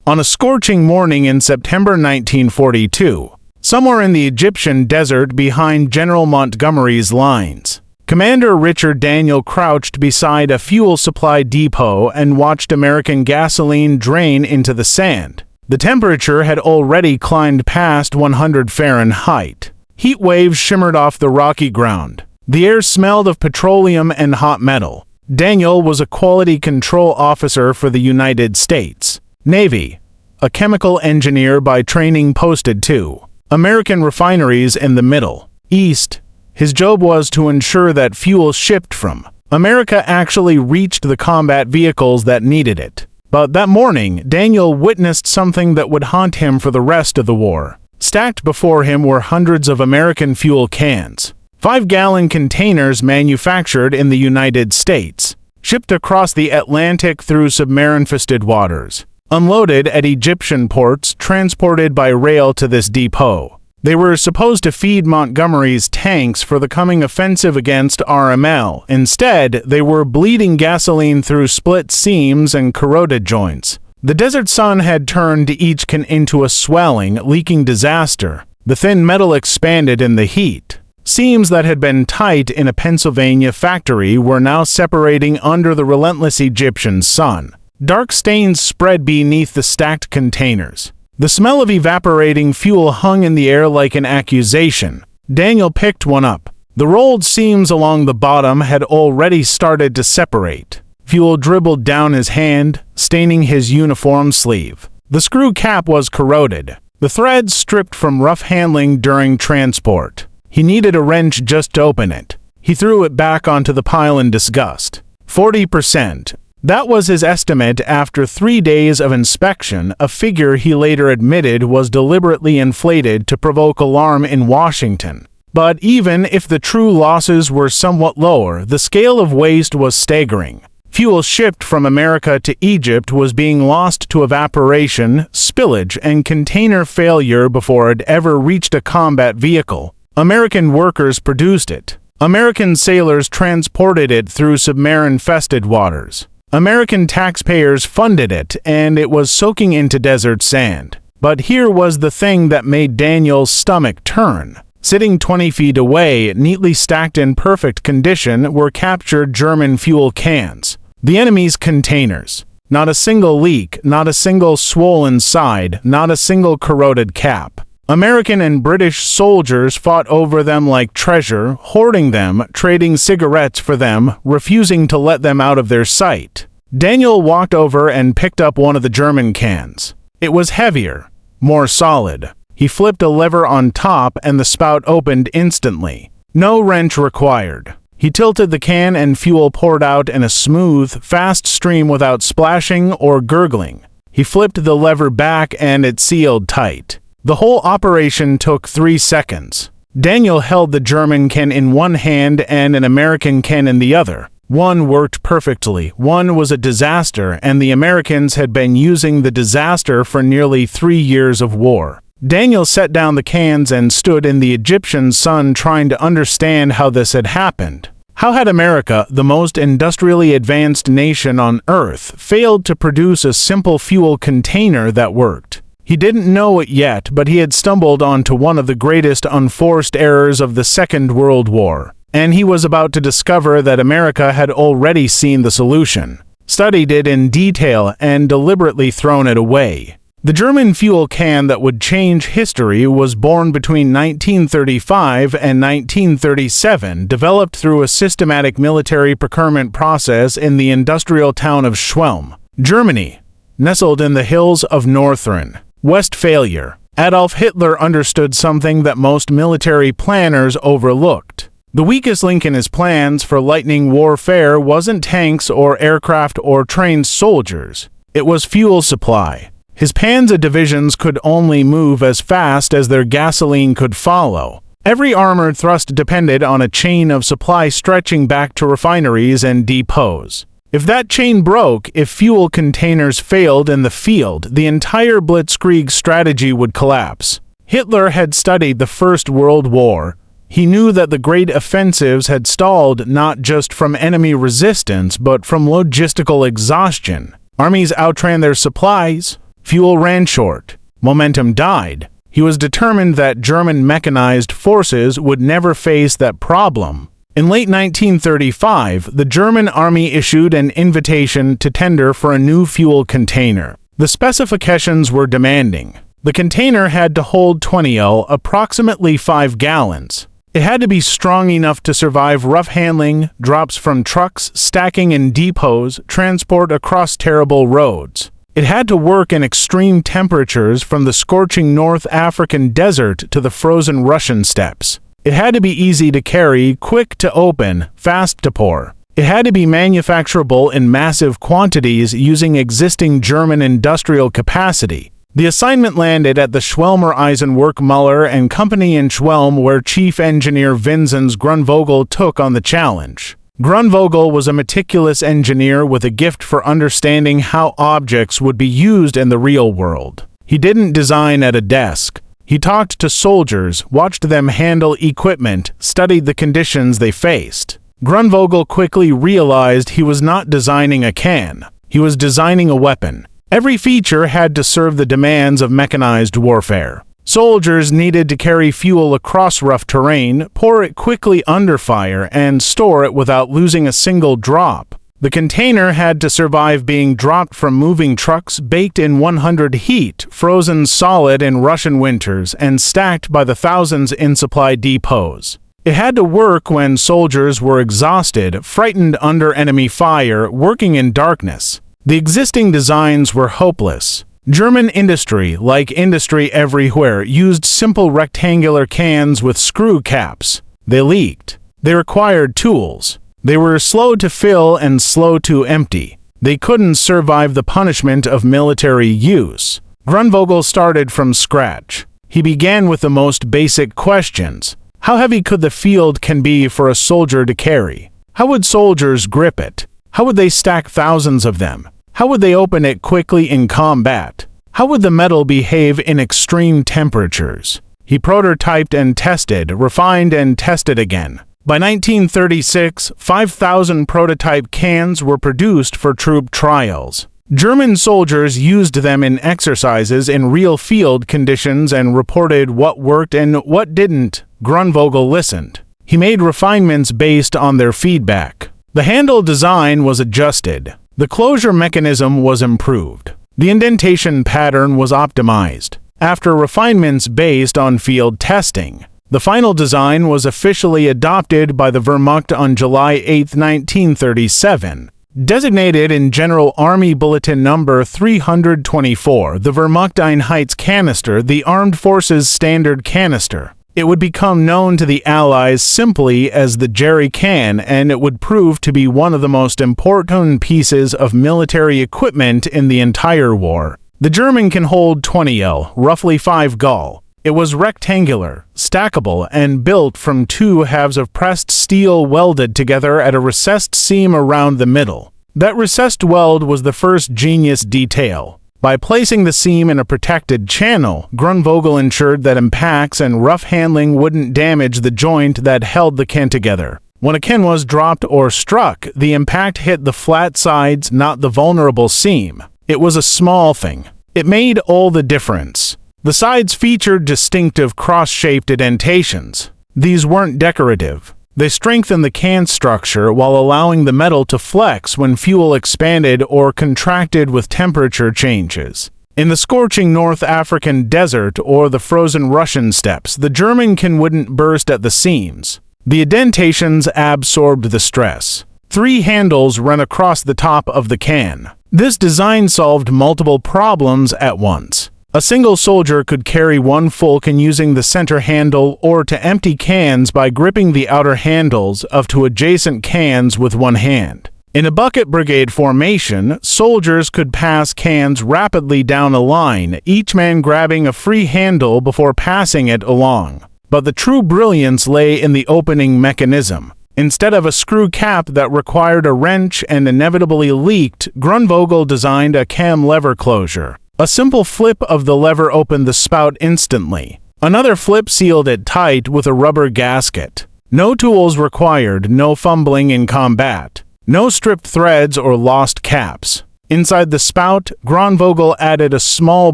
On a scorching morning in September 1942, somewhere in the Egyptian desert behind General Montgomery's lines, Commander Richard Daniel crouched beside a fuel supply depot and watched American gasoline drain into the sand. The temperature had already climbed past 100 Fahrenheit. Heat waves shimmered off the rocky ground. The air smelled of petroleum and hot metal. Daniel was a quality control officer for the United States Navy, a chemical engineer by training posted to American refineries in the Middle East. His job was to ensure that fuel shipped from America actually reached the combat vehicles that needed it. But that morning, Daniel witnessed something that would haunt him for the rest of the war. Stacked before him were hundreds of American fuel cans, 5-gallon containers manufactured in the United States, shipped across the Atlantic through submarine-infested waters, unloaded at Egyptian ports, transported by rail to this depot. They were supposed to feed Montgomery's tanks for the coming offensive against RML. Instead, they were bleeding gasoline through split seams and corroded joints. The desert sun had turned each can into a swelling, leaking disaster. The thin metal expanded in the heat. Seams that had been tight in a Pennsylvania factory were now separating under the relentless Egyptian sun. Dark stains spread beneath the stacked containers. The smell of evaporating fuel hung in the air like an accusation. Daniel picked one up. The rolled seams along the bottom had already started to separate. Fuel dribbled down his hand, staining his uniform sleeve. The screw cap was corroded, the threads stripped from rough handling during transport. He needed a wrench just to open it. He threw it back onto the pile in disgust. 40%. That was his estimate after 3 days of inspection, a figure he later admitted was deliberately inflated to provoke alarm in Washington. But even if the true losses were somewhat lower, the scale of waste was staggering. Fuel shipped from America to Egypt was being lost to evaporation, spillage, and container failure before it ever reached a combat vehicle. American workers produced it. American sailors transported it through submarine-infested waters. American taxpayers funded it, and it was soaking into desert sand. But here was the thing that made Daniel's stomach turn. Sitting 20 feet away, neatly stacked in perfect condition, were captured German fuel cans. The enemy's containers. Not a single leak, not a single swollen side, not a single corroded cap. American and British soldiers fought over them like treasure, hoarding them, trading cigarettes for them, refusing to let them out of their sight. Daniel walked over and picked up one of the German cans. It was heavier, more solid. He flipped a lever on top and the spout opened instantly. No wrench required. He tilted the can and fuel poured out in a smooth, fast stream without splashing or gurgling. He flipped the lever back and it sealed tight. The whole operation took 3 seconds. Daniel held the German can in one hand and an American can in the other. One worked perfectly, one was a disaster, and the Americans had been using the disaster for nearly 3 years of war. Daniel set down the cans and stood in the Egyptian sun trying to understand how this had happened. How had America, the most industrially advanced nation on Earth, failed to produce a simple fuel container that worked? He didn't know it yet, but he had stumbled onto one of the greatest unforced errors of the Second World War, and he was about to discover that America had already seen the solution, studied it in detail, and deliberately thrown it away. The German fuel can that would change history was born between 1935 and 1937, developed through a systematic military procurement process in the industrial town of Schwelm, Germany, nestled in the hills of Northern Westphalia. Adolf Hitler understood something that most military planners overlooked. The weakest link in his plans for lightning warfare wasn't tanks or aircraft or trained soldiers. It was fuel supply. His Panzer divisions could only move as fast as their gasoline could follow. Every armored thrust depended on a chain of supply stretching back to refineries and depots. If that chain broke, if fuel containers failed in the field, the entire blitzkrieg strategy would collapse. Hitler had studied the First World War. He knew that the great offensives had stalled not just from enemy resistance, but from logistical exhaustion. Armies outran their supplies, Fuel ran short. Momentum died. He was determined that German mechanized forces would never face that problem. In late 1935, the German army issued an invitation to tender for a new fuel container. The specifications were demanding. The container had to hold 20 L, approximately 5 gallons. It had to be strong enough to survive rough handling, drops from trucks, stacking in depots, transport across terrible roads. It had to work in extreme temperatures from the scorching North African desert to the frozen Russian steppes. It had to be easy to carry, quick to open, fast to pour. It had to be manufacturable in massive quantities using existing German industrial capacity. The assignment landed at the Schwelmer Eisenwerk Muller and Company in Schwelm, where Chief Engineer Vinzenz Grunvogel took on the challenge. Grunvogel was a meticulous engineer with a gift for understanding how objects would be used in the real world. He didn't design at a desk. He talked to soldiers, watched them handle equipment, studied the conditions they faced. Grunvogel quickly realized he was not designing a can. He was designing a weapon. Every feature had to serve the demands of mechanized warfare. Soldiers needed to carry fuel across rough terrain, pour it quickly under fire, and store it without losing a single drop. The container had to survive being dropped from moving trucks, baked in 100 heat, frozen solid in Russian winters, and stacked by the thousands in supply depots. It had to work when soldiers were exhausted, frightened under enemy fire, working in darkness. The existing designs were hopeless. German industry, like industry everywhere, used simple rectangular cans with screw caps. They leaked. They required tools. They were slow to fill and slow to empty. They couldn't survive the punishment of military use. Grunvogel started from scratch. He began with the most basic questions. How heavy could the field can be for a soldier to carry? How would soldiers grip it? How would they stack thousands of them? How would they open it quickly in combat? How would the metal behave in extreme temperatures? He prototyped and tested, refined and tested again. By 1936, 5,000 prototype cans were produced for troop trials. German soldiers used them in exercises in real field conditions and reported what worked and what didn't. Grunvogel listened. He made refinements based on their feedback. The handle design was adjusted. The closure mechanism was improved. The indentation pattern was optimized. After refinements based on field testing, the final design was officially adopted by the Wehrmacht on July 8, 1937. Designated in General Army Bulletin No. 324, the Wehrmachteinheits canister, the Armed Forces Standard canister. It would become known to the Allies simply as the Jerry Can, and it would prove to be one of the most important pieces of military equipment in the entire war. The German can hold 20 L, roughly 5 Gall. It was rectangular, stackable, and built from 2 halves of pressed steel welded together at a recessed seam around the middle. That recessed weld was the first genius detail. By placing the seam in a protected channel, Grunvogel ensured that impacts and rough handling wouldn't damage the joint that held the can together. When a can was dropped or struck, the impact hit the flat sides, not the vulnerable seam. It was a small thing. It made all the difference. The sides featured distinctive cross-shaped indentations. These weren't decorative. They strengthened the can structure while allowing the metal to flex when fuel expanded or contracted with temperature changes. In the scorching North African desert or the frozen Russian steppes, the German can wouldn't burst at the seams. The indentations absorbed the stress. 3 handles run across the top of the can. This design solved multiple problems at once. A single soldier could carry 1 full can using the center handle or to empty cans by gripping the outer handles of 2 adjacent cans with 1 hand. In a bucket brigade formation, soldiers could pass cans rapidly down a line, each man grabbing a free handle before passing it along. But the true brilliance lay in the opening mechanism. Instead of a screw cap that required a wrench and inevitably leaked, Grunvogel designed a cam lever closure. A simple flip of the lever opened the spout instantly. Another flip sealed it tight with a rubber gasket. No tools required, no fumbling in combat. No stripped threads or lost caps. Inside the spout, Gronvogel added a small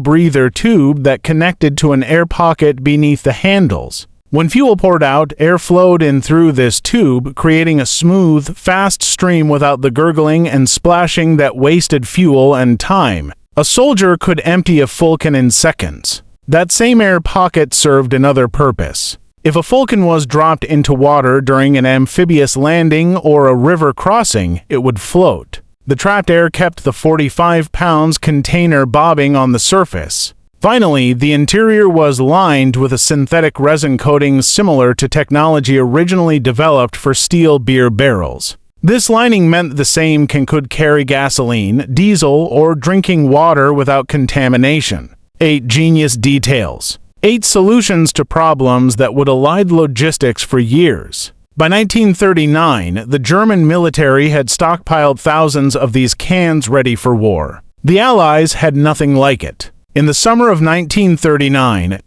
breather tube that connected to an air pocket beneath the handles. When fuel poured out, air flowed in through this tube, creating a smooth, fast stream without the gurgling and splashing that wasted fuel and time. A soldier could empty a Fulken in seconds. That same air pocket served another purpose. If a Fulken was dropped into water during an amphibious landing or a river crossing, it would float. The trapped air kept the 45-pound container bobbing on the surface. Finally, the interior was lined with a synthetic resin coating similar to technology originally developed for steel beer barrels. This lining meant the same could carry gasoline, diesel, or drinking water without contamination. 8 genius details. 8 solutions to problems that would elide logistics for years. By 1939, the German military had stockpiled thousands of these cans ready for war. The Allies had nothing like it. In the summer of 1939,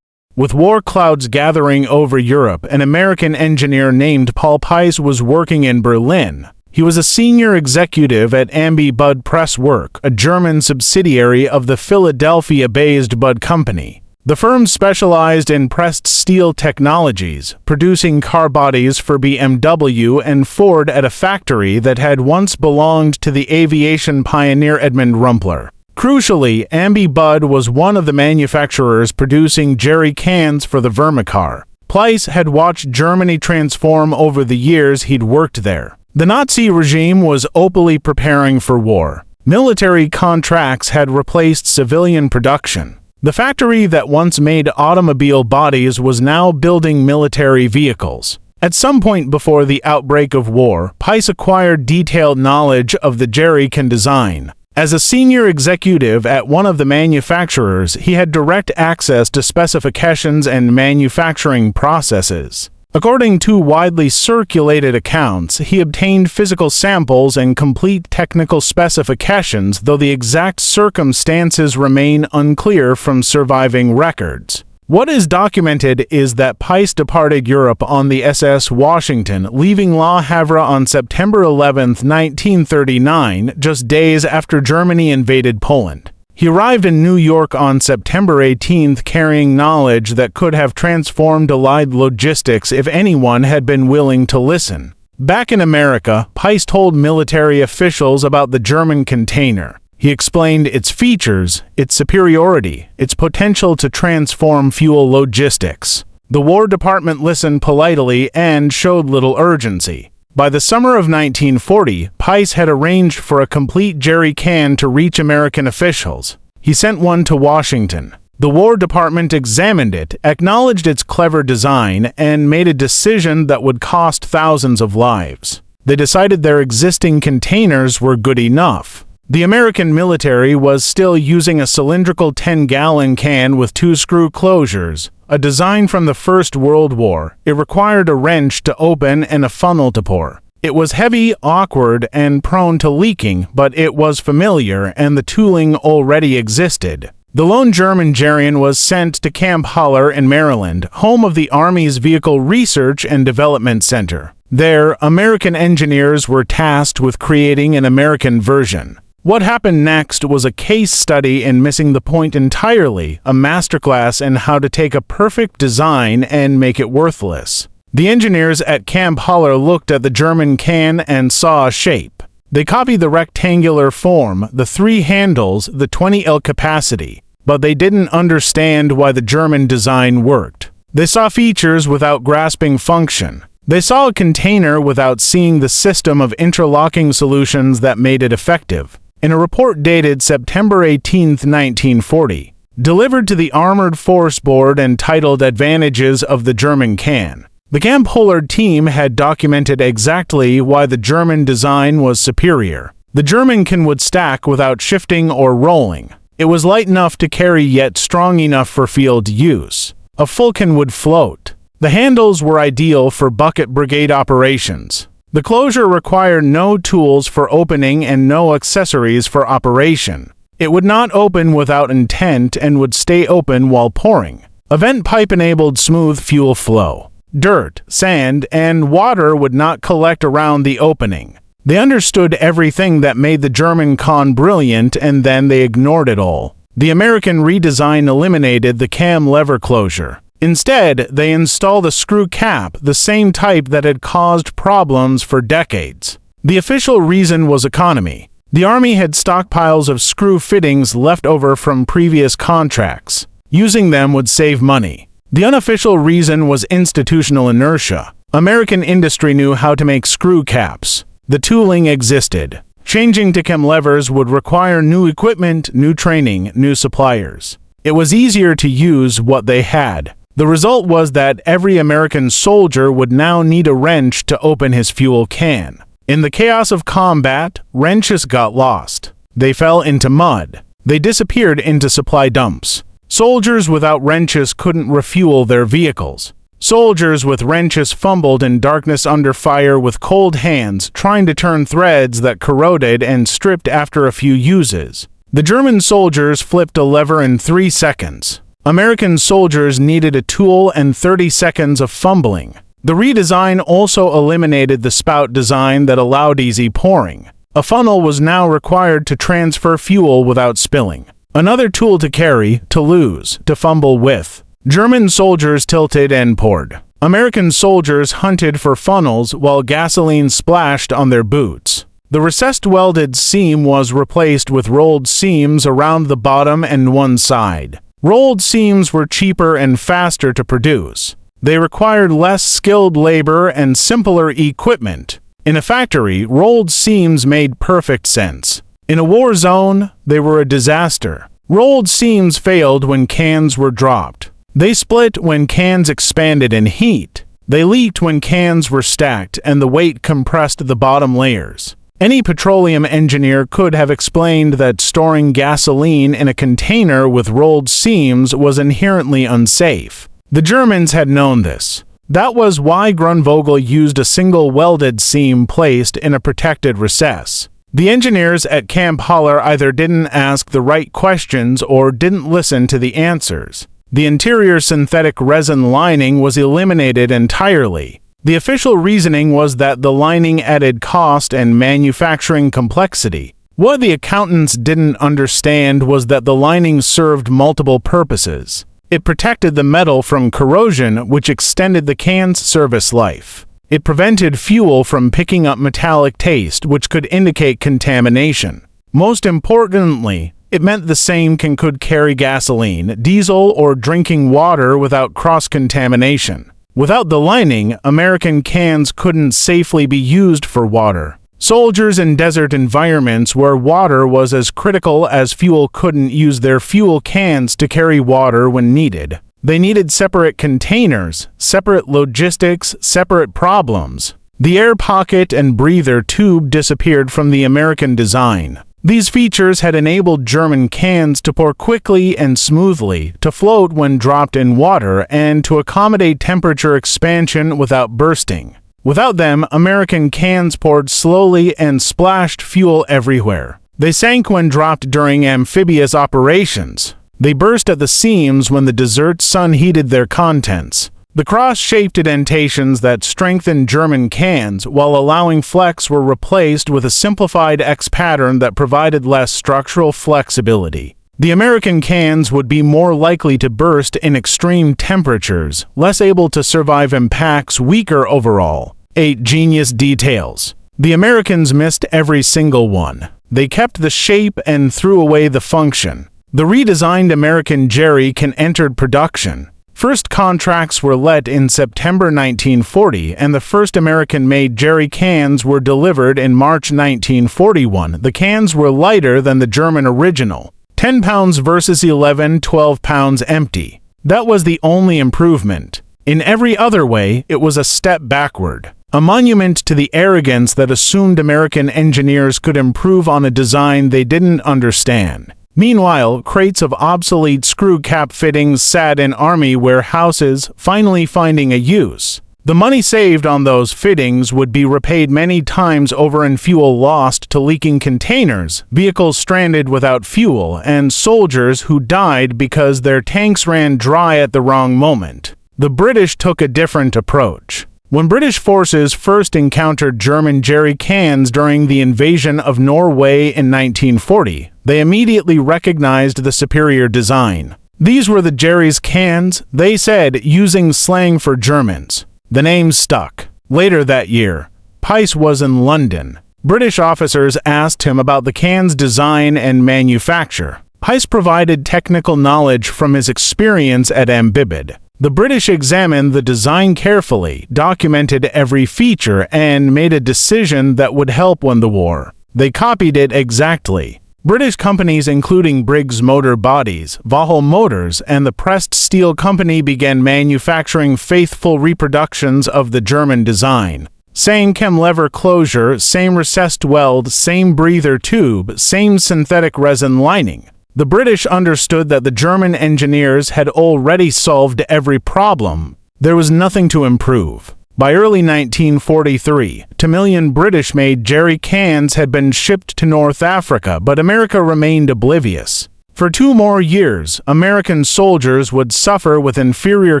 with war clouds gathering over Europe, an American engineer named Paul Peiss was working in Berlin. He was a senior executive at Ambi Bud Press Work, a German subsidiary of the Philadelphia-based Bud Company. The firm specialized in pressed steel technologies, producing car bodies for BMW and Ford at a factory that had once belonged to the aviation pioneer Edmund Rumpler. Crucially, Ambi Bud was one of the manufacturers producing jerry cans for the Vermicar. Peiss had watched Germany transform over the years he'd worked there. The Nazi regime was openly preparing for war. Military contracts had replaced civilian production. The factory that once made automobile bodies was now building military vehicles. At some point before the outbreak of war, Peiss acquired detailed knowledge of the jerry can design. As a senior executive at one of the manufacturers, he had direct access to specifications and manufacturing processes. According to widely circulated accounts, he obtained physical samples and complete technical specifications, though the exact circumstances remain unclear from surviving records. What is documented is that Peiss departed Europe on the SS Washington, leaving Le Havre on September 11, 1939, just days after Germany invaded Poland. He arrived in New York on September 18, carrying knowledge that could have transformed Allied logistics if anyone had been willing to listen. Back in America, Peiss told military officials about the German container. He explained its features, its superiority, its potential to transform fuel logistics. The War Department listened politely and showed little urgency. By the summer of 1940, Peiss had arranged for a complete jerry can to reach American officials. He sent one to Washington. The War Department examined it, acknowledged its clever design, and made a decision that would cost thousands of lives. They decided their existing containers were good enough. The American military was still using a cylindrical 10-gallon can with 2 screw closures, a design from the First World War. It required a wrench to open and a funnel to pour. It was heavy, awkward, and prone to leaking, but it was familiar and the tooling already existed. The lone German Jerrion was sent to Camp Holler in Maryland, home of the Army's Vehicle Research and Development Center. There, American engineers were tasked with creating an American version. What happened next was a case study in missing the point entirely, a masterclass in how to take a perfect design and make it worthless. The engineers at Camp Holler looked at the German can and saw a shape. They copied the rectangular form, the 3 handles, the 20 L capacity, but they didn't understand why the German design worked. They saw features without grasping function. They saw a container without seeing the system of interlocking solutions that made it effective. In a report dated September 18, 1940, delivered to the Armored Force Board and titled Advantages of the German Can, the Camp Holler team had documented exactly why the German design was superior. The German can would stack without shifting or rolling. It was light enough to carry yet strong enough for field use. A Fulken would float. The handles were ideal for bucket brigade operations. The closure required no tools for opening and no accessories for operation. It would not open without intent and would stay open while pouring. A vent pipe enabled smooth fuel flow. Dirt, sand, and water would not collect around the opening. They understood everything that made the German con brilliant, and then they ignored it all. The American redesign eliminated the cam lever closure. Instead, they installed a screw cap, the same type that had caused problems for decades. The official reason was economy. The Army had stockpiles of screw fittings left over from previous contracts. Using them would save money. The unofficial reason was institutional inertia. American industry knew how to make screw caps. The tooling existed. Changing to cam levers would require new equipment, new training, new suppliers. It was easier to use what they had. The result was that every American soldier would now need a wrench to open his fuel can. In the chaos of combat, wrenches got lost. They fell into mud. They disappeared into supply dumps. Soldiers without wrenches couldn't refuel their vehicles. Soldiers with wrenches fumbled in darkness under fire with cold hands, trying to turn threads that corroded and stripped after a few uses. The German soldiers flipped a lever in 3 seconds. American soldiers needed a tool and 30 seconds of fumbling. The redesign also eliminated the spout design that allowed easy pouring. A funnel was now required to transfer fuel without spilling. Another tool to carry, to lose, to fumble with. German soldiers tilted and poured. American soldiers hunted for funnels while gasoline splashed on their boots. The recessed welded seam was replaced with rolled seams around the bottom and one side. Rolled seams were cheaper and faster to produce. They required less skilled labor and simpler equipment. In a factory, rolled seams made perfect sense. In a war zone, they were a disaster. Rolled seams failed when cans were dropped. They split when cans expanded in heat. They leaked when cans were stacked and the weight compressed the bottom layers. Any petroleum engineer could have explained that storing gasoline in a container with rolled seams was inherently unsafe. The Germans had known this. That was why Grunvogel used a single welded seam placed in a protected recess. The engineers at Camp Holler either didn't ask the right questions or didn't listen to the answers. The interior synthetic resin lining was eliminated entirely. The official reasoning was that the lining added cost and manufacturing complexity. What the accountants didn't understand was that the lining served multiple purposes. It protected the metal from corrosion, which extended the can's service life. It prevented fuel from picking up metallic taste, which could indicate contamination. Most importantly, it meant the same can could carry gasoline, diesel, or drinking water without cross-contamination. Without the lining, American cans couldn't safely be used for water. Soldiers in desert environments where water was as critical as fuel couldn't use their fuel cans to carry water when needed. They needed separate containers, separate logistics, separate problems. The air pocket and breather tube disappeared from the American design. These features had enabled German cans to pour quickly and smoothly, to float when dropped in water, and to accommodate temperature expansion without bursting. Without them, American cans poured slowly and splashed fuel everywhere. They sank when dropped during amphibious operations. They burst at the seams when the desert sun heated their contents. The cross-shaped indentations that strengthened German cans while allowing flex were replaced with a simplified X pattern that provided less structural flexibility. The American cans would be more likely to burst in extreme temperatures, less able to survive impacts, weaker overall. 8 genius details. The Americans missed every single one. They kept the shape and threw away the function. The redesigned American jerry can entered production. First contracts were let in September 1940, and the first American-made jerry cans were delivered in March 1941. The cans were lighter than the German original. 10 pounds versus 12 pounds empty. That was the only improvement. In every other way, it was a step backward. A monument to the arrogance that assumed American engineers could improve on a design they didn't understand. Meanwhile, crates of obsolete screw cap fittings sat in Army warehouses, finally finding a use. The money saved on those fittings would be repaid many times over in fuel lost to leaking containers, vehicles stranded without fuel, and soldiers who died because their tanks ran dry at the wrong moment. The British took a different approach. When British forces first encountered German jerry cans during the invasion of Norway in 1940, they immediately recognized the superior design. These were the Jerry's cans, they said, using slang for Germans. The name stuck. Later that year, Peiss was in London. British officers asked him about the can's design and manufacture. Peiss provided technical knowledge from his experience at Ambibid. The British examined the design carefully, documented every feature, and made a decision that would help win the war. They copied it exactly. British companies including Briggs Motor Bodies, Vahel Motors, and the Pressed Steel Company began manufacturing faithful reproductions of the German design. Same chem lever closure, same recessed weld, same breather tube, same synthetic resin lining. The British understood that the German engineers had already solved every problem. There was nothing to improve. By early 1943, 2 million British-made jerry cans had been shipped to North Africa, but America remained oblivious. For 2 more years, American soldiers would suffer with inferior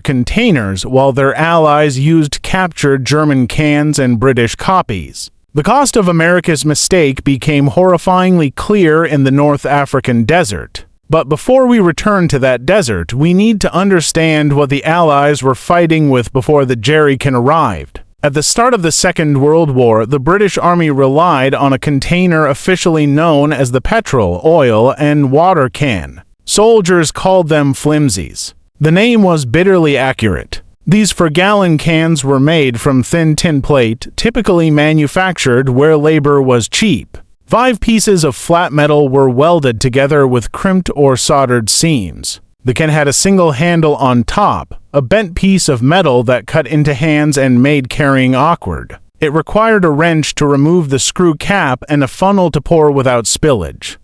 containers while their allies used captured German cans and British copies. The cost of America's mistake became horrifyingly clear in the North African desert. But before we return to that desert, we need to understand what the Allies were fighting with before the jerrycan arrived. At the start of the Second World War, the British Army relied on a container officially known as the petrol, oil, and water can. Soldiers called them flimsies. The name was bitterly accurate. These for-gallon cans were made from thin tin plate, typically manufactured where labor was cheap. 5 pieces of flat metal were welded together with crimped or soldered seams. The can had a single handle on top, a bent piece of metal that cut into hands and made carrying awkward. It required a wrench to remove the screw cap and a funnel to pour without spillage.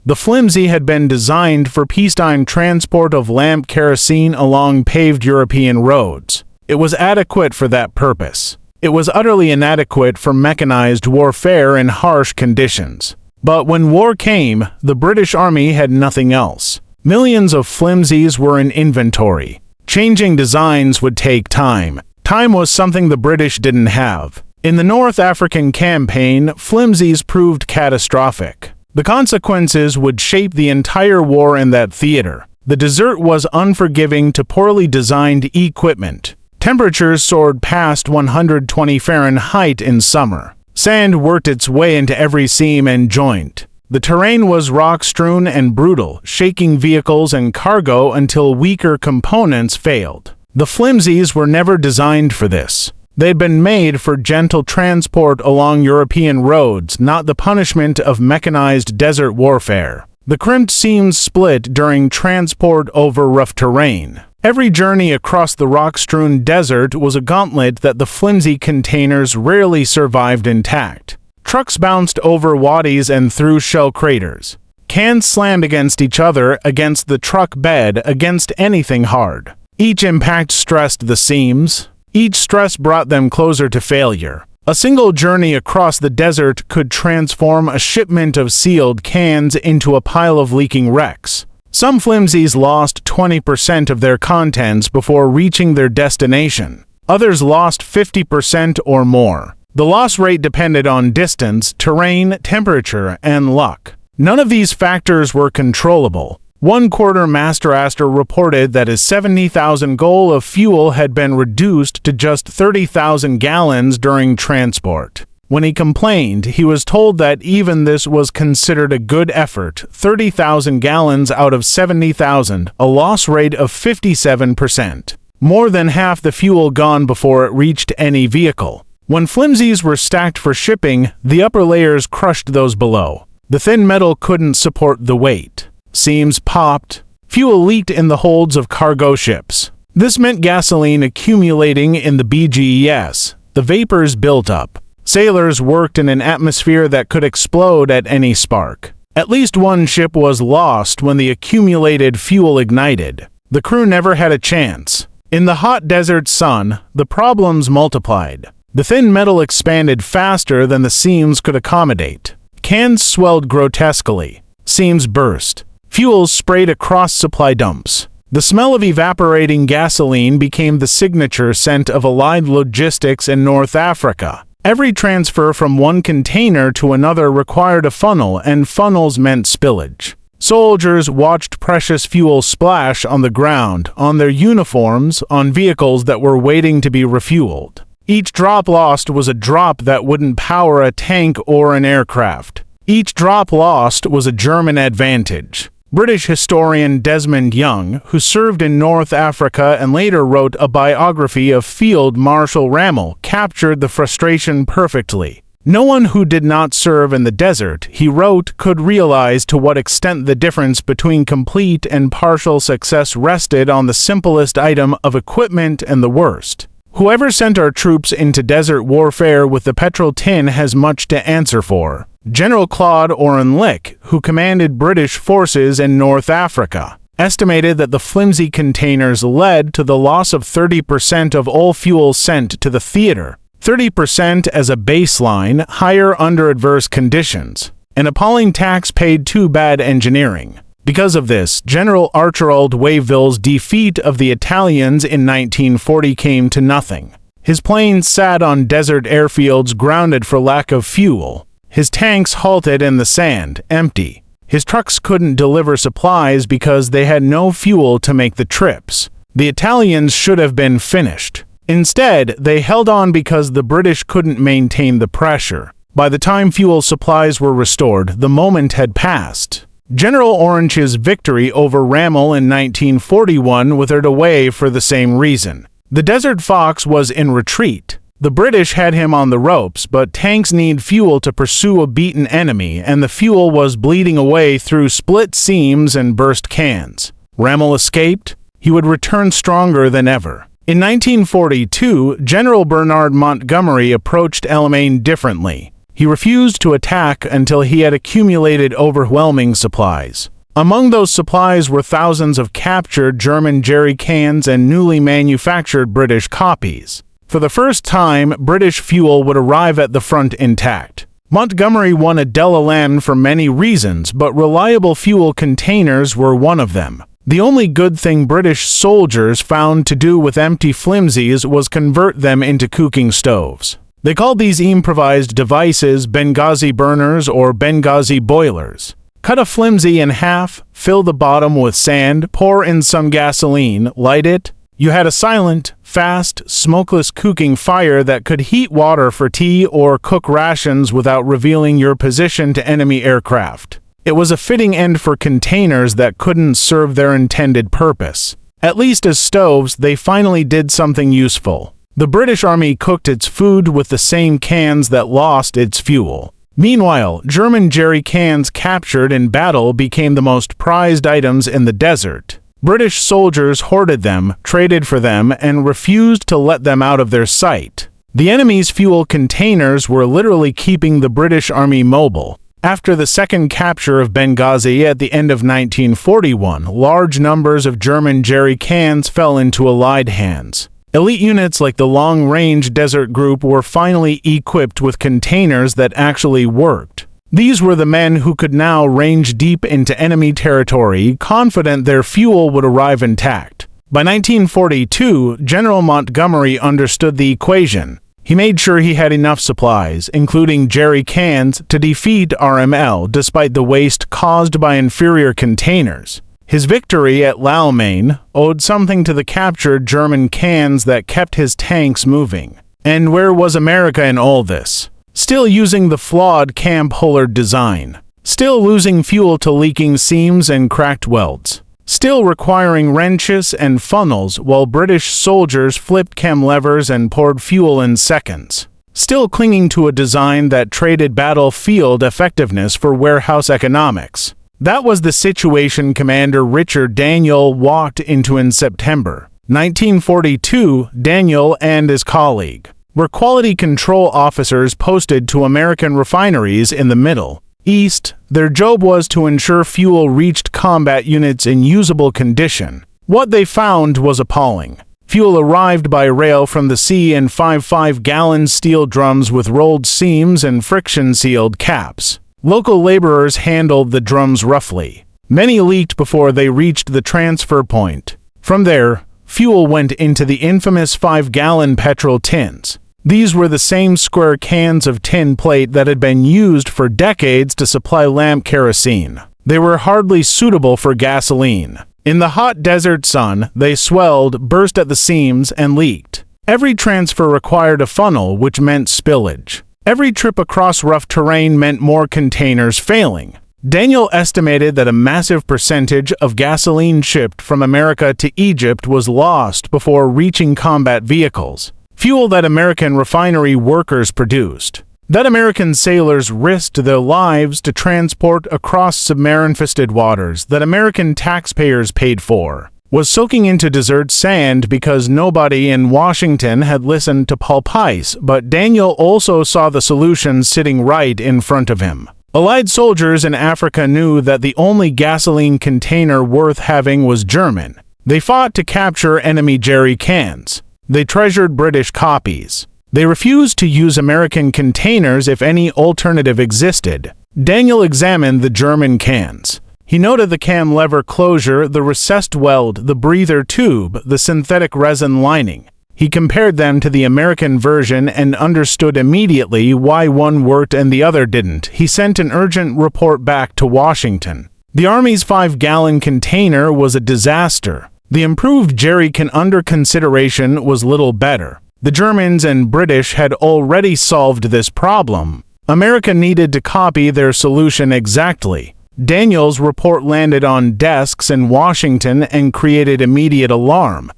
The flimsy had been designed for peacetime transport of lamp kerosene along paved European roads. It was adequate for that purpose. It was utterly inadequate for mechanized warfare in harsh conditions. But when war came, the British Army had nothing else. Millions of flimsies were in inventory. Changing designs would take time. Time was something the British didn't have. In the North African campaign, flimsies proved catastrophic. The consequences would shape the entire war in that theater. The desert was unforgiving to poorly designed equipment. Temperatures soared past 120 Fahrenheit in summer. Sand worked its way into every seam and joint. The terrain was rock-strewn and brutal, shaking vehicles and cargo until weaker components failed. The flimsies were never designed for this. They'd been made for gentle transport along European roads, not the punishment of mechanized desert warfare. The crimped seams split during transport over rough terrain. Every journey across the rock-strewn desert was a gauntlet that the flimsy containers rarely survived intact. Trucks bounced over wadis and through shell craters. Cans slammed against each other, against the truck bed, against anything hard. Each impact stressed the seams. Each stress brought them closer to failure. A single journey across the desert could transform a shipment of sealed cans into a pile of leaking wrecks. Some flimsies lost 20% of their contents before reaching their destination. Others lost 50% or more. The loss rate depended on distance, terrain, temperature, and luck. None of these factors were controllable. One quartermaster reported that his 70,000 goal of fuel had been reduced to just 30,000 gallons during transport. When he complained, he was told that even this was considered a good effort, 30,000 gallons out of 70,000, a loss rate of 57%. More than half the fuel gone before it reached any vehicle. When flimsies were stacked for shipping, the upper layers crushed those below. The thin metal couldn't support the weight. Seams popped. Fuel leaked in the holds of cargo ships. This meant gasoline accumulating in the BGES. The vapors built up. Sailors worked in an atmosphere that could explode at any spark. At least one ship was lost when the accumulated fuel ignited. The crew never had a chance. In the hot desert sun, the problems multiplied. The thin metal expanded faster than the seams could accommodate. Cans swelled grotesquely. Seams burst. Fuel sprayed across supply dumps. The smell of evaporating gasoline became the signature scent of Allied logistics in North Africa. Every transfer from one container to another required a funnel, and funnels meant spillage. Soldiers watched precious fuel splash on the ground, on their uniforms, on vehicles that were waiting to be refueled. Each drop lost was a drop that wouldn't power a tank or an aircraft. Each drop lost was a German advantage. British historian Desmond Young, who served in North Africa and later wrote a biography of Field Marshal Rommel, captured the frustration perfectly. No one who did not serve in the desert, he wrote, could realize to what extent the difference between complete and partial success rested on the simplest item of equipment and the worst. Whoever sent our troops into desert warfare with the petrol tin has much to answer for. General Claude Aurenlich, who commanded British forces in North Africa, estimated that the flimsy containers led to the loss of 30% of all fuel sent to the theater, 30% as a baseline, higher under adverse conditions, an appalling tax paid to bad engineering. Because of this, General Archibald Wavell's defeat of the Italians in 1940 came to nothing. His planes sat on desert airfields grounded for lack of fuel. His tanks halted in the sand, empty. His trucks couldn't deliver supplies because they had no fuel to make the trips. The Italians should have been finished. Instead, they held on because the British couldn't maintain the pressure. By the time fuel supplies were restored, the moment had passed. General Orange's victory over Rommel in 1941 withered away for the same reason. The Desert Fox was in retreat. The British had him on the ropes, but tanks need fuel to pursue a beaten enemy, and the fuel was bleeding away through split seams and burst cans. Rommel escaped. He would return stronger than ever. In 1942, General Bernard Montgomery approached El Alamein differently. He refused to attack until he had accumulated overwhelming supplies. Among those supplies were thousands of captured German jerry cans and newly manufactured British copies. For the first time, British fuel would arrive at the front intact. Montgomery won a Del Alamein for many reasons, but reliable fuel containers were one of them. The only good thing British soldiers found to do with empty flimsies was convert them into cooking stoves. They called these improvised devices Benghazi burners or Benghazi boilers. Cut a flimsy in half, fill the bottom with sand, pour in some gasoline, light it. You had a silent, fast, smokeless cooking fire that could heat water for tea or cook rations without revealing your position to enemy aircraft. It was a fitting end for containers that couldn't serve their intended purpose. At least as stoves, they finally did something useful. The British Army cooked its food with the same cans that lost its fuel. Meanwhile, German jerry cans captured in battle became the most prized items in the desert. British soldiers hoarded them, traded for them, and refused to let them out of their sight. The enemy's fuel containers were literally keeping the British Army mobile. After the second capture of Benghazi at the end of 1941, large numbers of German jerry cans fell into Allied hands. Elite units like the Long Range Desert Group were finally equipped with containers that actually worked. These were the men who could now range deep into enemy territory, confident their fuel would arrive intact. By 1942, General Montgomery understood the equation. He made sure he had enough supplies, including jerry cans, to defeat RML despite the waste caused by inferior containers. His victory at El Alamein owed something to the captured German cans that kept his tanks moving. And where was America in all this? Still using the flawed Camp Hullard design. Still losing fuel to leaking seams and cracked welds. Still requiring wrenches and funnels while British soldiers flipped chem levers and poured fuel in seconds. Still clinging to a design that traded battlefield effectiveness for warehouse economics. That was the situation Commander Richard Daniel walked into in September 1942. Daniel and his colleague were quality control officers posted to American refineries in the Middle East. Their job was to ensure fuel reached combat units in usable condition. What they found was appalling. Fuel arrived by rail from the sea in 5.5-gallon steel drums with rolled seams and friction-sealed caps. Local laborers handled the drums roughly. Many leaked before they reached the transfer point. From there, fuel went into the infamous 5-gallon petrol tins. These were the same square cans of tin plate that had been used for decades to supply lamp kerosene. They were hardly suitable for gasoline. In the hot desert sun, they swelled, burst at the seams, and leaked. Every transfer required a funnel, which meant spillage. Every trip across rough terrain meant more containers failing. Daniel estimated that a massive percentage of gasoline shipped from America to Egypt was lost before reaching combat vehicles, fuel that American refinery workers produced, that American sailors risked their lives to transport across submarine-infested waters that American taxpayers paid for, was soaking into desert sand because nobody in Washington had listened to Paul Pice, but Daniel also saw the solution sitting right in front of him. Allied soldiers in Africa knew that the only gasoline container worth having was German. They fought to capture enemy jerry cans. They treasured British copies. They refused to use American containers if any alternative existed. Daniel examined the German cans. He noted the cam lever closure, the recessed weld, the breather tube, the synthetic resin lining. He compared them to the American version and understood immediately why one worked and the other didn't. He sent an urgent report back to Washington. The Army's 5-gallon container was a disaster. The improved jerry can under consideration was little better. The Germans and British had already solved this problem. America needed to copy their solution exactly. Daniel's report landed on desks in Washington and created immediate alarm.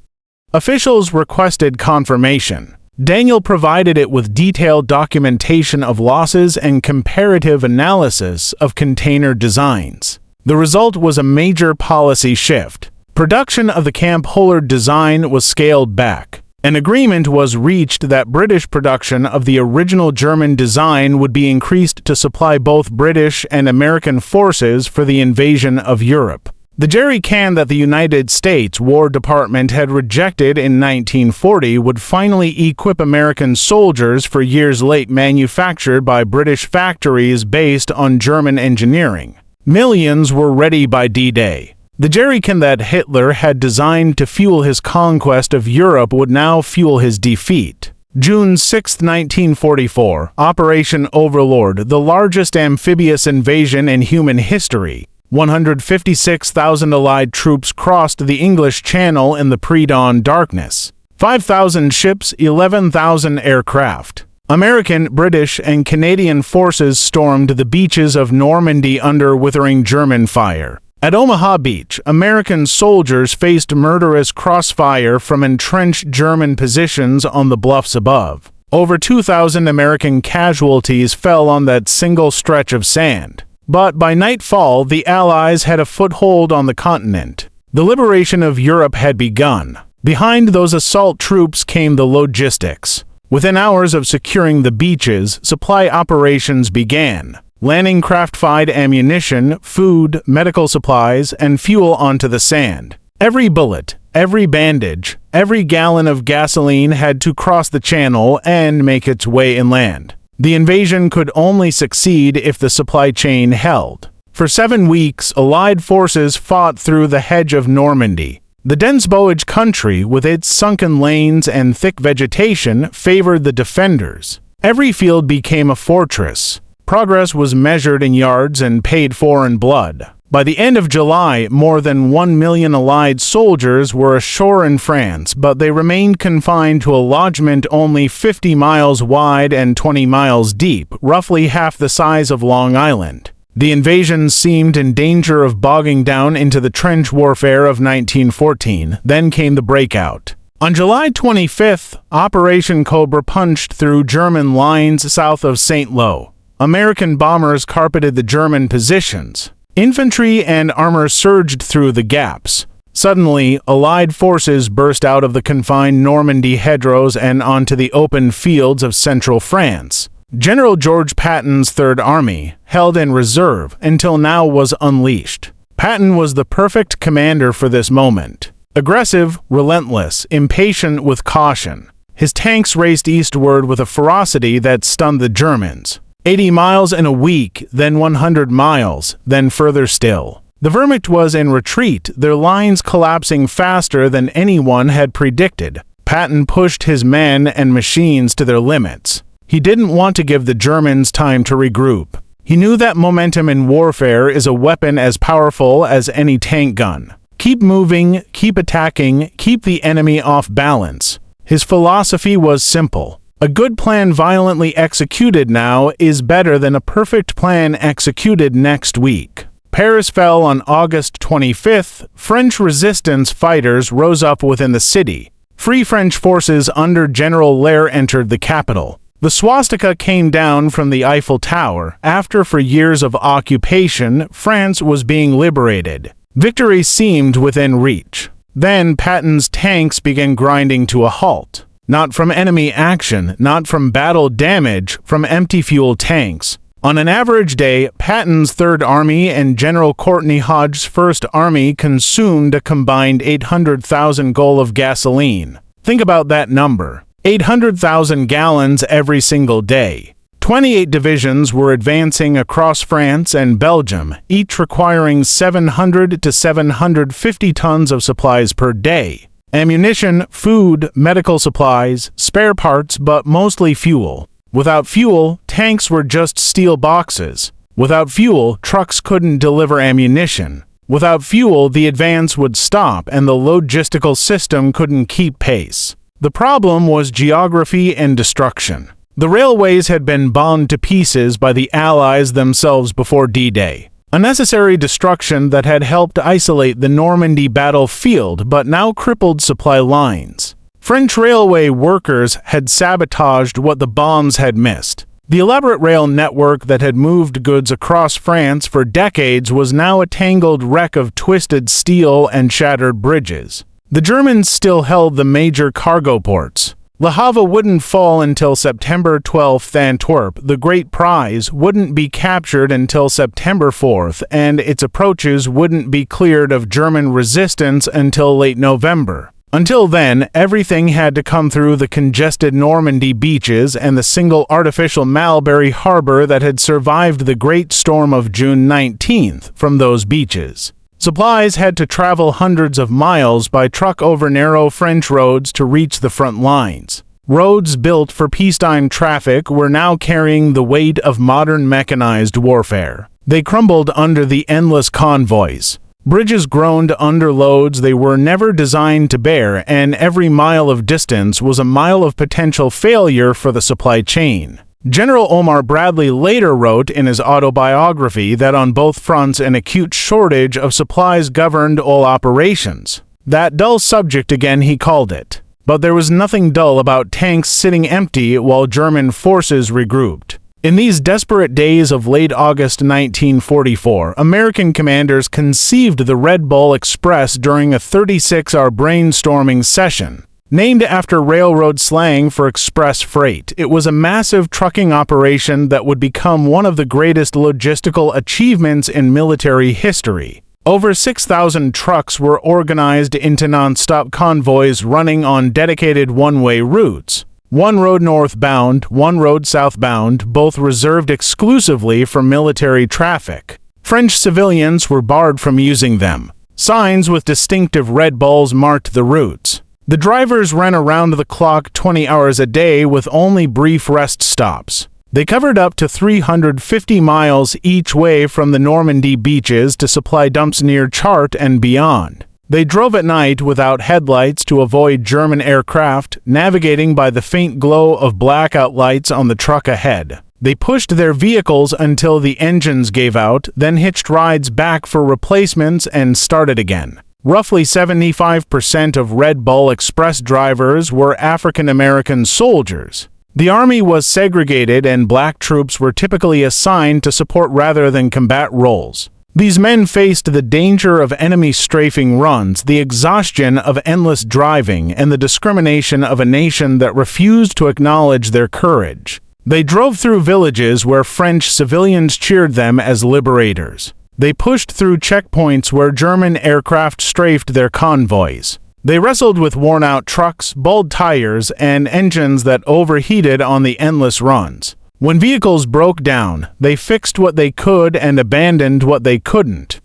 Officials requested confirmation. Daniel provided it with detailed documentation of losses and comparative analysis of container designs. The result was a major policy shift. Production of the Camp Holland design was scaled back. An agreement was reached that British production of the original German design would be increased to supply both British and American forces for the invasion of Europe. The jerry can that the United States War Department had rejected in 1940 would finally equip American soldiers for years late, manufactured by British factories based on German engineering. Millions were ready by D-Day. The jerrycan that Hitler had designed to fuel his conquest of Europe would now fuel his defeat. June 6, 1944, Operation Overlord, the largest amphibious invasion in human history. 156,000 Allied troops crossed the English Channel in the pre-dawn darkness. 5,000 ships, 11,000 aircraft. American, British, and Canadian forces stormed the beaches of Normandy under withering German fire. At Omaha Beach, American soldiers faced murderous crossfire from entrenched German positions on the bluffs above. Over 2,000 American casualties fell on that single stretch of sand. But by nightfall, the Allies had a foothold on the continent. The liberation of Europe had begun. Behind those assault troops came the logistics. Within hours of securing the beaches, supply operations began. Landing craft-fied ammunition, food, medical supplies, and fuel onto the sand. Every bullet, every bandage, every gallon of gasoline had to cross the channel and make its way inland. The invasion could only succeed if the supply chain held. For 7 weeks, Allied forces fought through the hedge of Normandy. The dense bowage country, with its sunken lanes and thick vegetation, favored the defenders. Every field became a fortress. Progress was measured in yards and paid for in blood. By the end of July, more than 1 million Allied soldiers were ashore in France, but they remained confined to a lodgment only 50 miles wide and 20 miles deep, roughly half the size of Long Island. The invasion seemed in danger of bogging down into the trench warfare of 1914. Then came the breakout. On July 25th, Operation Cobra punched through German lines south of St. Lo. American bombers carpeted the German positions. Infantry and armor surged through the gaps. Suddenly, Allied forces burst out of the confined Normandy hedgerows and onto the open fields of central France. General George Patton's Third Army, held in reserve until now, was unleashed. Patton was the perfect commander for this moment. Aggressive, relentless, impatient with caution. His tanks raced eastward with a ferocity that stunned the Germans. 80 miles in a week, then 100 miles, then further still. The Wehrmacht was in retreat, their lines collapsing faster than anyone had predicted. Patton pushed his men and machines to their limits. He didn't want to give the Germans time to regroup. He knew that momentum in warfare is a weapon as powerful as any tank gun. Keep moving, keep attacking, keep the enemy off balance. His philosophy was simple. A good plan violently executed now is better than a perfect plan executed next week. Paris fell on August 25th. French resistance fighters rose up within the city. Free French forces under General Lair entered the capital. The swastika came down from the Eiffel Tower. After for years of occupation, France was being liberated. Victory seemed within reach. Then Patton's tanks began grinding to a halt. Not from enemy action, not from battle damage, from empty fuel tanks. On an average day, Patton's Third Army and General Courtney Hodge's First Army consumed a combined 800,000 gallons of gasoline. Think about that number. 800,000 gallons every single day. 28 divisions were advancing across France and Belgium, each requiring 700 to 750 tons of supplies per day. Ammunition, food, medical supplies, spare parts, but mostly fuel. Without fuel, tanks were just steel boxes. Without fuel, trucks couldn't deliver ammunition. Without fuel, the advance would stop and the logistical system couldn't keep pace. The problem was geography and destruction. The railways had been bombed to pieces by the Allies themselves before D-Day. A necessary destruction that had helped isolate the Normandy battlefield but now crippled supply lines. French railway workers had sabotaged what the bombs had missed. The elaborate rail network that had moved goods across France for decades was now a tangled wreck of twisted steel and shattered bridges. The Germans still held the major cargo ports. Le Havre wouldn't fall until September 12th. Antwerp, the great prize, wouldn't be captured until September 4th, and its approaches wouldn't be cleared of German resistance until late November. Until then, everything had to come through the congested Normandy beaches and the single artificial Mulberry Harbor that had survived the Great Storm of June 19th from those beaches. Supplies had to travel hundreds of miles by truck over narrow French roads to reach the front lines. Roads built for peacetime traffic were now carrying the weight of modern mechanized warfare. They crumbled under the endless convoys. Bridges groaned under loads they were never designed to bear, and every mile of distance was a mile of potential failure for the supply chain. General Omar Bradley later wrote in his autobiography that on both fronts an acute shortage of supplies governed all operations. That dull subject again, he called it. But there was nothing dull about tanks sitting empty while German forces regrouped. In these desperate days of late August 1944, American commanders conceived the Red Bull Express during a 36-hour brainstorming session. Named after railroad slang for express freight, it was a massive trucking operation that would become one of the greatest logistical achievements in military history. Over 6,000 trucks were organized into non-stop convoys running on dedicated one-way routes. One road northbound, one road southbound, both reserved exclusively for military traffic. French civilians were barred from using them. Signs with distinctive red balls marked the routes. The drivers ran around the clock 20 hours a day with only brief rest stops. They covered up to 350 miles each way from the Normandy beaches to supply dumps near Chartres and beyond. They drove at night without headlights to avoid German aircraft, navigating by the faint glow of blackout lights on the truck ahead. They pushed their vehicles until the engines gave out, then hitched rides back for replacements and started again. Roughly 75% of Red Bull Express drivers were African American soldiers. The army was segregated and black troops were typically assigned to support rather than combat roles. These men faced the danger of enemy strafing runs, the exhaustion of endless driving, and the discrimination of a nation that refused to acknowledge their courage. They drove through villages where French civilians cheered them as liberators. They pushed through checkpoints where German aircraft strafed their convoys. They wrestled with worn-out trucks, bald tires, and engines that overheated on the endless runs. When vehicles broke down, they fixed what they could and abandoned what they couldn't.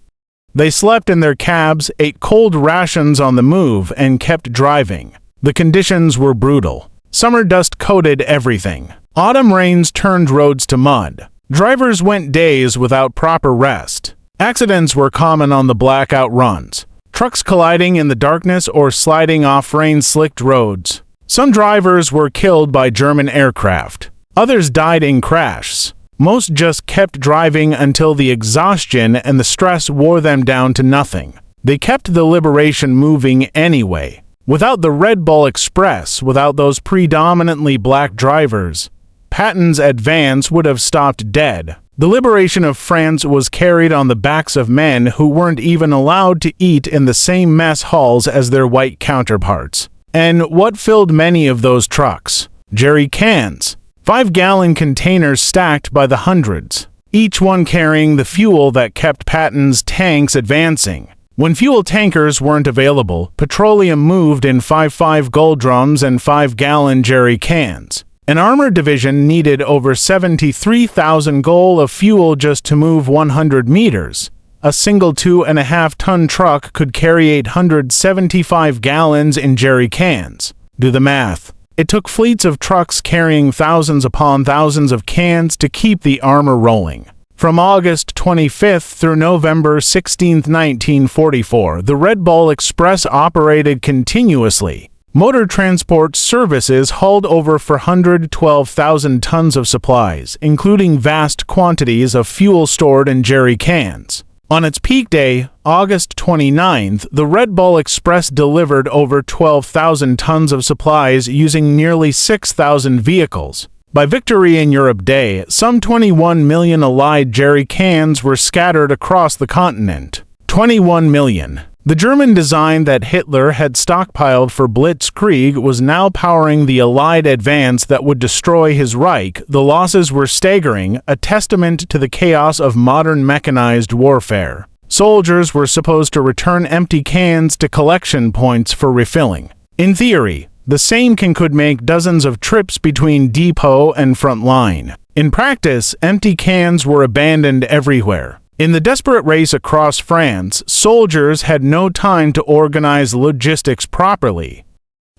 They slept in their cabs, ate cold rations on the move, and kept driving. The conditions were brutal. Summer dust coated everything. Autumn rains turned roads to mud. Drivers went days without proper rest. Accidents were common on the blackout runs. Trucks colliding in the darkness or sliding off rain-slicked roads. Some drivers were killed by German aircraft. Others died in crashes. Most just kept driving until the exhaustion and the stress wore them down to nothing. They kept the liberation moving anyway. Without the Red Bull Express, without those predominantly black drivers, Patton's advance would have stopped dead. The liberation of France was carried on the backs of men who weren't even allowed to eat in the same mess halls as their white counterparts. And what filled many of those trucks? Jerry cans. 5-gallon containers stacked by the hundreds, each one carrying the fuel that kept Patton's tanks advancing. When fuel tankers weren't available, petroleum moved in 5.5 gold drums and 5-gallon jerry cans. An armored division needed over 73,000 gallons of fuel just to move 100 meters. A single 2.5-ton truck could carry 875 gallons in jerry cans. Do the math. It took fleets of trucks carrying thousands upon thousands of cans to keep the armor rolling. From August 25th through November 16, 1944, the Red Bull Express operated continuously. Motor transport services hauled over 412,000 tons of supplies, including vast quantities of fuel stored in jerry cans. On its peak day, August 29th, the Red Bull Express delivered over 12,000 tons of supplies using nearly 6,000 vehicles. By Victory in Europe Day, some 21 million Allied jerry cans were scattered across the continent. 21 million. The German design that Hitler had stockpiled for Blitzkrieg was now powering the Allied advance that would destroy his Reich. The losses were staggering, a testament to the chaos of modern mechanized warfare. Soldiers were supposed to return empty cans to collection points for refilling. In theory, the same can could make dozens of trips between depot and front line. In practice, empty cans were abandoned everywhere. In the desperate race across France, soldiers had no time to organize logistics properly.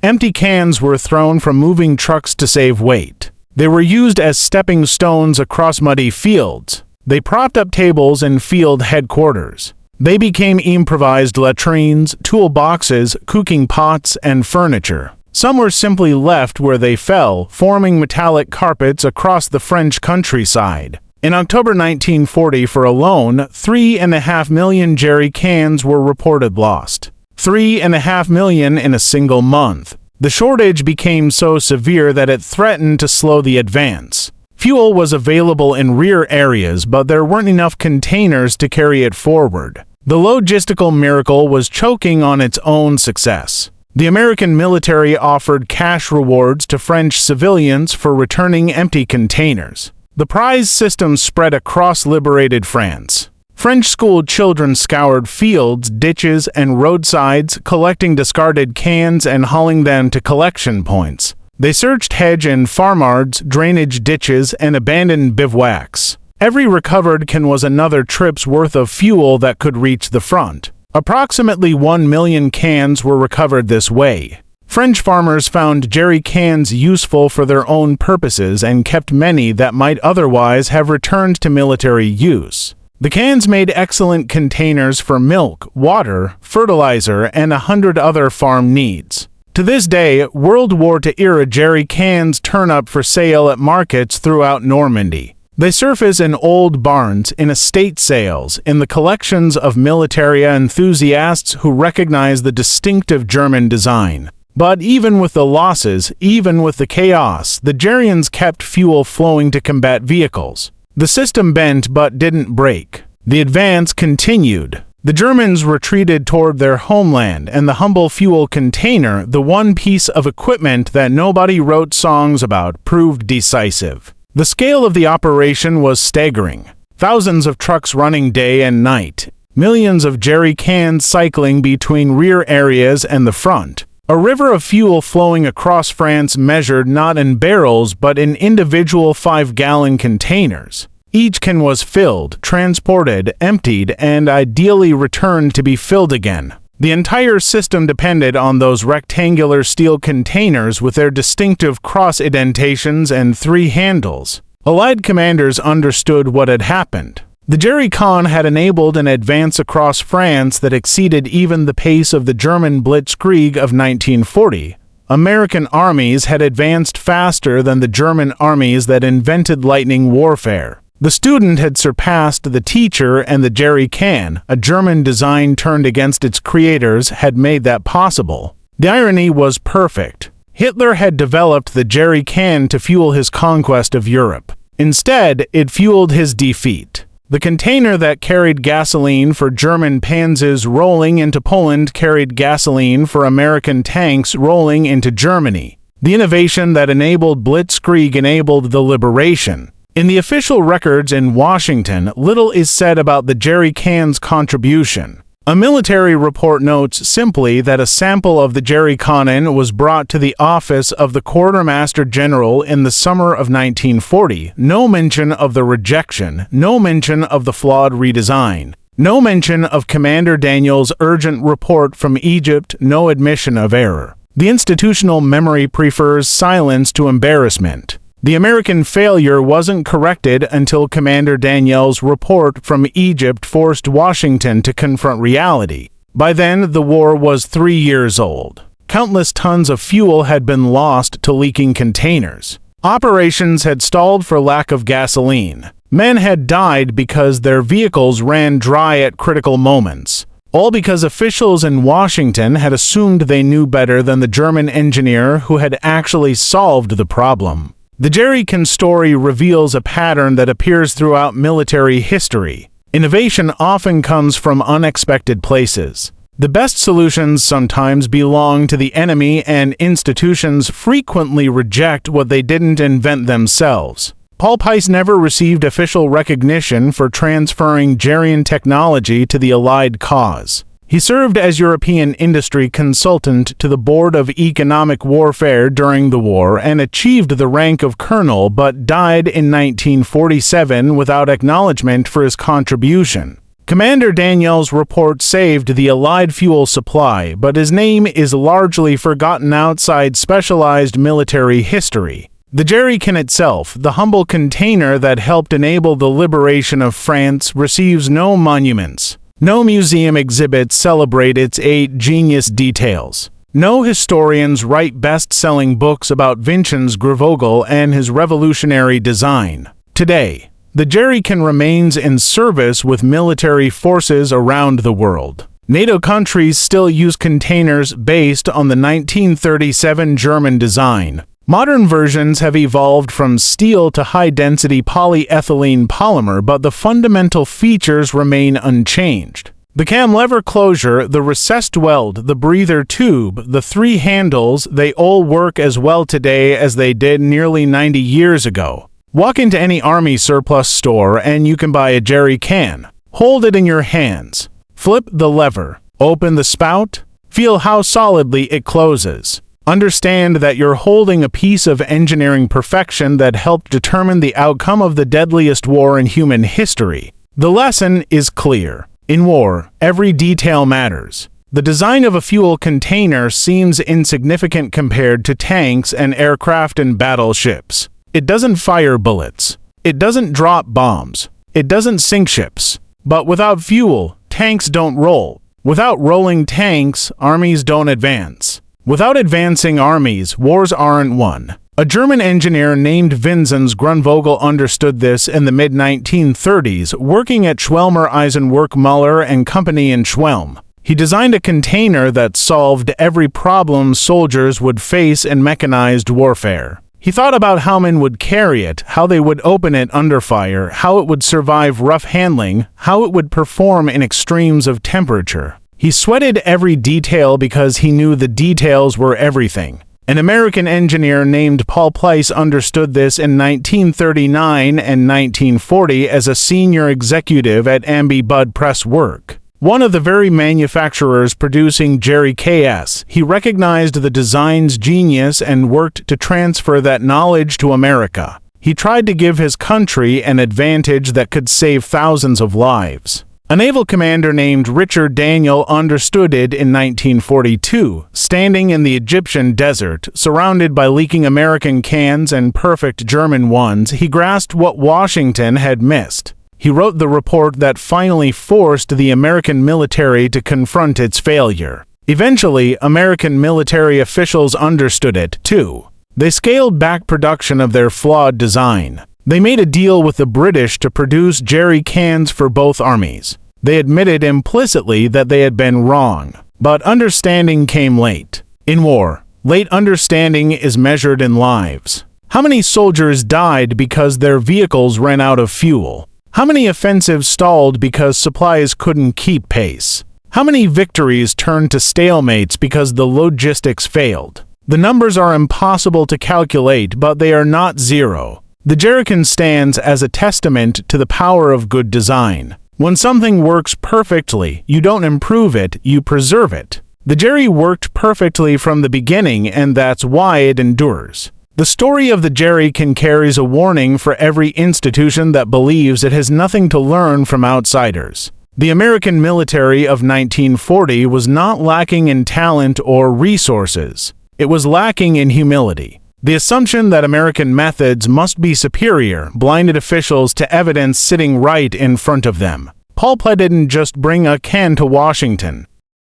Empty cans were thrown from moving trucks to save weight. They were used as stepping stones across muddy fields. They propped up tables in field headquarters. They became improvised latrines, toolboxes, cooking pots, and furniture. Some were simply left where they fell, forming metallic carpets across the French countryside. In October 1940 for alone, 3.5 million jerry cans were reported lost. 3.5 million in a single month. The shortage became so severe that it threatened to slow the advance. Fuel was available in rear areas, but there weren't enough containers to carry it forward. The logistical miracle was choking on its own success. The American military offered cash rewards to French civilians for returning empty containers. The prize system spread across liberated France. French school children scoured fields, ditches, and roadsides, collecting discarded cans and hauling them to collection points. They searched hedge and farmyards, drainage ditches, and abandoned bivouacs. Every recovered can was another trip's worth of fuel that could reach the front. Approximately 1 million cans were recovered this way. French farmers found jerry cans useful for their own purposes and kept many that might otherwise have returned to military use. The cans made excellent containers for milk, water, fertilizer, and 100 other farm needs. To this day, World War II-era jerry cans turn up for sale at markets throughout Normandy. They surface in old barns, in estate sales, in the collections of military enthusiasts who recognize the distinctive German design. But even with the losses, even with the chaos, the Gerians kept fuel flowing to combat vehicles. The system bent but didn't break. The advance continued. The Germans retreated toward their homeland, and the humble fuel container, the one piece of equipment that nobody wrote songs about, proved decisive. The scale of the operation was staggering. Thousands of trucks running day and night. Millions of jerry cans cycling between rear areas and the front. A river of fuel flowing across France measured not in barrels but in individual 5-gallon containers. Each can was filled, transported, emptied, and ideally returned to be filled again. The entire system depended on those rectangular steel containers with their distinctive cross indentations and 3 handles. Allied commanders understood what had happened. The Jerry Can had enabled an advance across France that exceeded even the pace of the German Blitzkrieg of 1940. American armies had advanced faster than the German armies that invented lightning warfare. The student had surpassed the teacher, and the Jerry Can, a German design turned against its creators, had made that possible. The irony was perfect. Hitler had developed the Jerry Can to fuel his conquest of Europe. Instead, it fueled his defeat. The container that carried gasoline for German panzers rolling into Poland carried gasoline for American tanks rolling into Germany. The innovation that enabled Blitzkrieg enabled the liberation. In the official records in Washington, little is said about the Jerry Can's contribution. A military report notes simply that a sample of the Jerry Can was brought to the office of the Quartermaster General in the summer of 1940. No mention of the rejection, no mention of the flawed redesign, no mention of Commander Daniel's urgent report from Egypt, no admission of error. The institutional memory prefers silence to embarrassment. The American failure wasn't corrected until Commander Daniel's report from Egypt forced Washington to confront reality. By then, the war was 3 years old. Countless tons of fuel had been lost to leaking containers. Operations had stalled for lack of gasoline. Men had died because their vehicles ran dry at critical moments. All because officials in Washington had assumed they knew better than the German engineer who had actually solved the problem. The Jerry Can story reveals a pattern that appears throughout military history. Innovation often comes from unexpected places. The best solutions sometimes belong to the enemy, and institutions frequently reject what they didn't invent themselves. Paul Pice never received official recognition for transferring Jerrian technology to the Allied cause. He served as European industry consultant to the Board of Economic Warfare during the war and achieved the rank of colonel, but died in 1947 without acknowledgement for his contribution. Commander Daniel's report saved the Allied fuel supply, but his name is largely forgotten outside specialized military history. The Jerry Can itself, the humble container that helped enable the liberation of France, receives no monuments. No museum exhibits celebrate its 8 genius details. No historians write best-selling books about Vincent Grevogel and his revolutionary design. Today, the Jerry Can remains in service with military forces around the world. NATO countries still use containers based on the 1937 German design. Modern versions have evolved from steel to high-density polyethylene polymer, but the fundamental features remain unchanged. The cam lever closure, the recessed weld, the breather tube, the 3 handles, they all work as well today as they did nearly 90 years ago. Walk into any Army surplus store and you can buy a Jerry Can. Hold it in your hands. Flip the lever. Open the spout. Feel how solidly it closes. Understand that you're holding a piece of engineering perfection that helped determine the outcome of the deadliest war in human history. The lesson is clear. In war, every detail matters. The design of a fuel container seems insignificant compared to tanks and aircraft and battleships. It doesn't fire bullets. It doesn't drop bombs. It doesn't sink ships. But without fuel, tanks don't roll. Without rolling tanks, armies don't advance. Without advancing armies, wars aren't won. A German engineer named Vincent Grunvogel understood this in the mid-1930s, working at Schwelmer Eisenwerk Müller and Company in Schwelm. He designed a container that solved every problem soldiers would face in mechanized warfare. He thought about how men would carry it, how they would open it under fire, how it would survive rough handling, how it would perform in extremes of temperature. He sweated every detail because he knew the details were everything. An American engineer named Paul Pice understood this in 1939 and 1940 as a senior executive at Ambi Bud Press Work. One of the very manufacturers producing Jerry KS, he recognized the design's genius and worked to transfer that knowledge to America. He tried to give his country an advantage that could save thousands of lives. A naval commander named Richard Daniel understood it in 1942, standing in the Egyptian desert, surrounded by leaking American cans and perfect German ones. He grasped what Washington had missed. He wrote the report that finally forced the American military to confront its failure. Eventually, American military officials understood it, too. They scaled back production of their flawed design. They made a deal with the British to produce jerry cans for both armies. They admitted implicitly that they had been wrong. But understanding came late. In war, late understanding is measured in lives. How many soldiers died because their vehicles ran out of fuel? How many offensives stalled because supplies couldn't keep pace? How many victories turned to stalemates because the logistics failed? The numbers are impossible to calculate, but they are not zero. The jerrycan stands as a testament to the power of good design. When something works perfectly, you don't improve it, you preserve it. The jerry worked perfectly from the beginning, and that's why it endures. The story of the jerrycan carries a warning for every institution that believes it has nothing to learn from outsiders. The American military of 1940 was not lacking in talent or resources. It was lacking in humility. The assumption that American methods must be superior blinded officials to evidence sitting right in front of them. Paul Plett didn't just bring a can to Washington.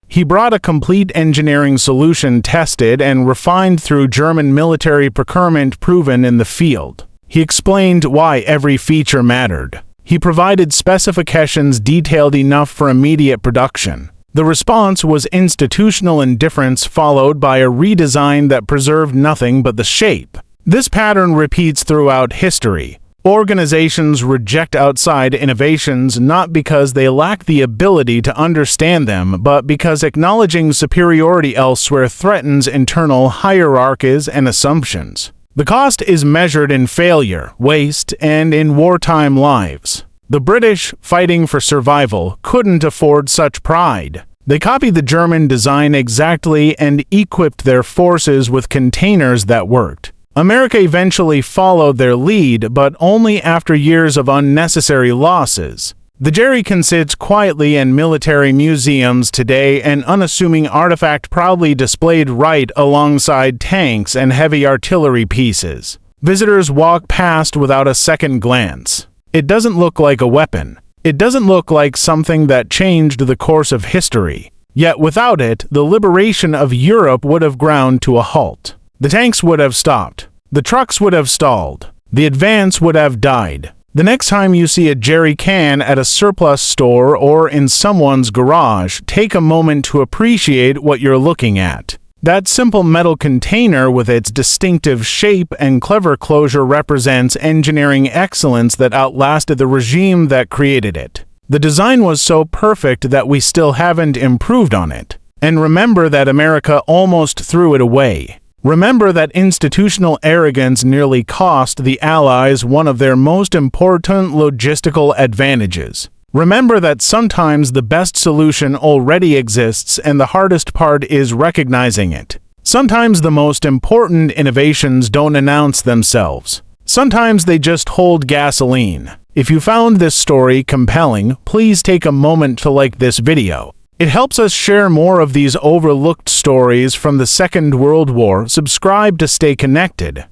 He brought a complete engineering solution tested and refined through German military procurement proven in the field. He explained why every feature mattered. He provided specifications detailed enough for immediate production. The response was institutional indifference followed by a redesign that preserved nothing but the shape. This pattern repeats throughout history. Organizations reject outside innovations not because they lack the ability to understand them, but because acknowledging superiority elsewhere threatens internal hierarchies and assumptions. The cost is measured in failure, waste, and in wartime lives. The British, fighting for survival, couldn't afford such pride. They copied the German design exactly and equipped their forces with containers that worked. America eventually followed their lead, but only after years of unnecessary losses. The jerrycan sits quietly in military museums today, an unassuming artifact proudly displayed right alongside tanks and heavy artillery pieces. Visitors walk past without a second glance. It doesn't look like a weapon. It doesn't look like something that changed the course of history. Yet without it, the liberation of Europe would have ground to a halt. The tanks would have stopped. The trucks would have stalled. The advance would have died. The next time you see a jerrycan at a surplus store or in someone's garage, take a moment to appreciate what you're looking at. That simple metal container with its distinctive shape and clever closure represents engineering excellence that outlasted the regime that created it. The design was so perfect that we still haven't improved on it. And remember that America almost threw it away. Remember that institutional arrogance nearly cost the Allies one of their most important logistical advantages. Remember that sometimes the best solution already exists and the hardest part is recognizing it. Sometimes the most important innovations don't announce themselves. Sometimes they just hold gasoline. If you found this story compelling, please take a moment to like this video. It helps us share more of these overlooked stories from the Second World War. Subscribe to stay connected.